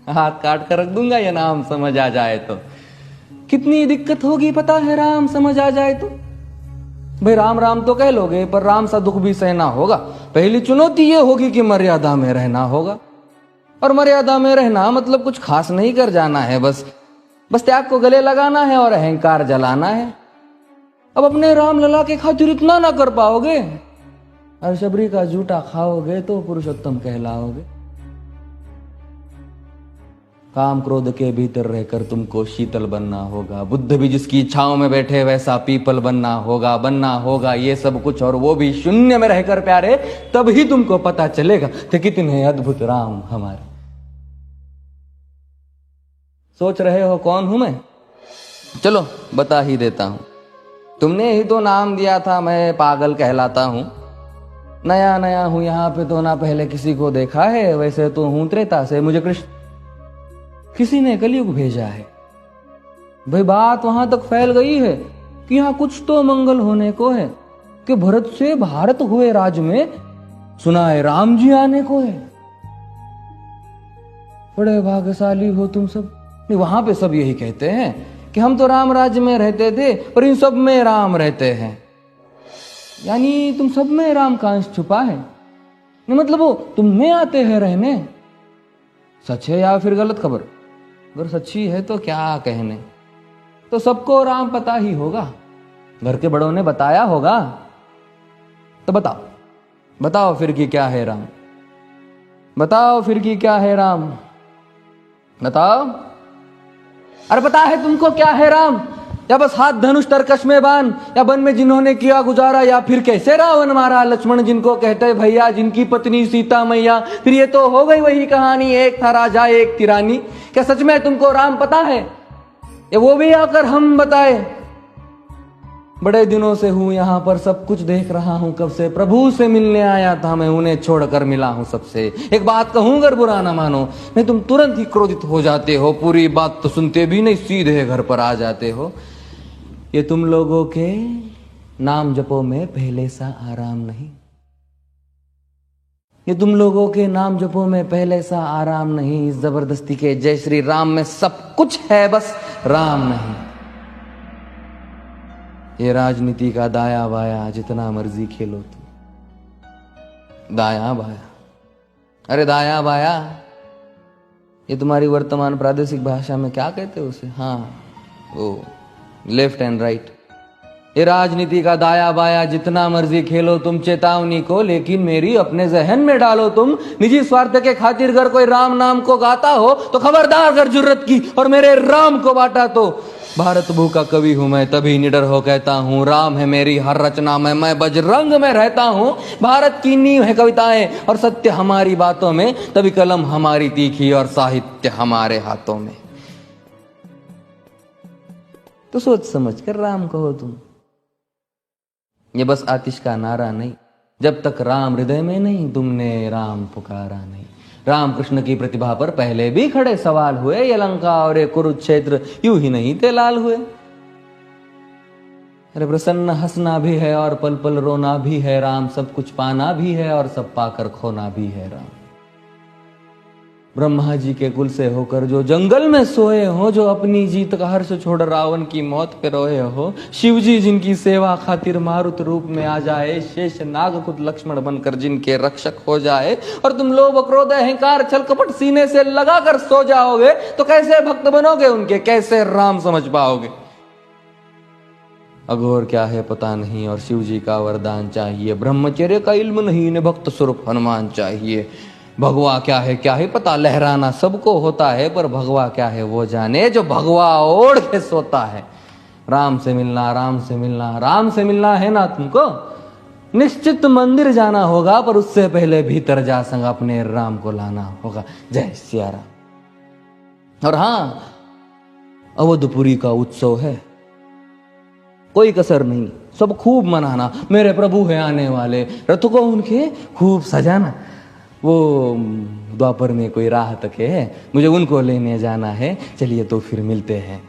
हाथ काट कर रख दूंगा ये नाम समझ आ जाए तो। कितनी दिक्कत होगी पता है राम समझ आ जाए तो। भाई राम राम तो कह लोगे, पर राम सा दुख भी सहना होगा। पहली चुनौती ये होगी कि मर्यादा में रहना होगा। और मर्यादा में रहना मतलब कुछ खास नहीं कर जाना है, बस त्याग को गले लगाना है और अहंकार जलाना है। अब अपने राम लला के खातिर इतना ना कर पाओगे, और शबरी का जूठा खाओगे तो पुरुषोत्तम कहलाओगे। काम क्रोध के भीतर रहकर तुमको शीतल बनना होगा। बुद्ध भी जिसकी इच्छाओं में बैठे वैसा पीपल बनना होगा ये सब कुछ, और वो भी शून्य में रहकर प्यारे। तभी तुमको पता चलेगा कि कितने अद्भुत राम हमारे। सोच रहे हो कौन हूं मैं? चलो बता ही देता हूं। तुमने ही तो नाम दिया था मैं पागल कहलाता हूं। नया नया हूं यहाँ पे तो ना पहले किसी को देखा है। वैसे तो हूं त्रेता से, मुझे कृष्ण किसी ने कलयुग भेजा है। भाई बात वहां तक फैल गई है कि यहाँ कुछ तो मंगल होने को है, कि भरत से भारत हुए राज में सुना है राम जी आने को है। बड़े भाग्यशाली हो तुम सब। नहीं, वहां पे सब यही कहते हैं कि हम तो राम राज्य में रहते थे पर इन सब में राम रहते हैं। यानी तुम सब में राम का अंश छुपा है। नहीं मतलब वो तुम में आते हैं रहने। सच है या फिर गलत खबर? अगर सच्ची है तो क्या कहने। तो सबको राम पता ही होगा, घर के बड़ों ने बताया होगा। तो बताओ फिर कि क्या है राम। बताओ फिर कि क्या है राम। बताओ। अरे पता है तुमको क्या है राम? या बस हाथ धनुष तरकश में बांध, या वन में जिन्होंने किया गुजारा, या फिर कैसे रावण मारा लक्ष्मण जिनको कहते भैया, जिनकी पत्नी सीता मैया। फिर ये तो हो गई वही कहानी, एक था राजा एक थी रानी। क्या सच में तुमको राम पता है, या वो भी आकर हम बताए? बड़े दिनों से हूं यहां पर, सब कुछ देख रहा हूं कब से। प्रभु से मिलने आया था मैं, उन्हें छोड़कर मिला हूं सबसे। एक बात कहूं अगर बुरा ना मानो, नहीं तुम तुरंत ही क्रोधित हो जाते हो। पूरी बात तो सुनते भी नहीं, सीधे घर पर आ जाते हो। ये तुम लोगों के नाम जपो में पहले सा आराम नहीं। ये तुम लोगों के नाम जपो में पहले सा आराम नहीं। इस जबरदस्ती के जय श्री राम में सब कुछ है, बस राम नहीं। ये राजनीति का दाया बाया जितना मर्जी खेलो तुम। दाया बाया, अरे दाया बाया, ये तुम्हारी वर्तमान प्रादेशिक भाषा में क्या कहते हो उसे? हाँ वो लेफ्ट एंड राइट। ये राजनीति का दाया बाया जितना मर्जी खेलो तुम चेतावनी को, लेकिन मेरी अपने जहन में डालो तुम। निजी स्वार्थ के खातिर अगर कोई राम नाम को गाता हो तो खबरदार अगर जुर्रत की और मेरे राम को बांटा तो। भारत भू का कवि हूं मैं, तभी निडर हो कहता हूं राम है मेरी हर रचना में। मैं बजरंग में रहता हूं, भारत की नींव है कविताएं और सत्य हमारी बातों में। तभी कलम हमारी तीखी और साहित्य हमारे हाथों में। तो सोच समझ कर राम कहो तुम। ये बस आतिश का नारा नहीं, जब तक राम हृदय में नहीं तुमने राम पुकारा नहीं। राम कृष्ण की प्रतिभा पर पहले भी खड़े सवाल हुए। ये लंका और ये कुरुक्षेत्र यूं ही नहीं थे लाल हुए। अरे प्रसन्न हंसना भी है और पल पल रोना भी है राम। सब कुछ पाना भी है और सब पाकर खोना भी है राम। ब्रह्मा जी के कुल से होकर जो जंगल में सोए हो, जो अपनी जीत का हर्ष छोड़ रावण की मौत पे रोए हो। शिव जी जिनकी सेवा खातिर मारुत रूप में आ जाए। शेष नाग खुद लक्ष्मण बनकर जिनके रक्षक हो जाए। और तुम लोभ क्रोध अहंकार छल कपट सीने से लगा कर सो जाओगे तो कैसे भक्त बनोगे उनके, कैसे राम समझ पाओगे? अघोर क्या है पता नहीं और शिव जी का वरदान चाहिए। ब्रह्मचर्य का इल्म नहीं, इन्हें भक्त स्वरूप हनुमान चाहिए। भगवा क्या है पता, लहराना सबको होता है पर भगवा क्या है वो जाने जो भगवा ओढ़ के सोता है। राम से मिलना, राम से मिलना, राम से मिलना है ना तुमको, निश्चित मंदिर जाना होगा पर उससे पहले भीतर जा संग अपने राम को लाना होगा। जय सिया राम। और हां, अवधपुरी का उत्सव है, कोई कसर नहीं, सब खूब मनाना। मेरे प्रभु है आने वाले, रथ को उनके खूब सजाना। वो द्वापर में कोई राह तक है, मुझे उनको लेने जाना है। चलिए तो फिर मिलते हैं,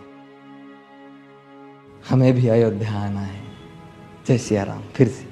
हमें भी अयोध्या आना है। जय सिया राम। फिर से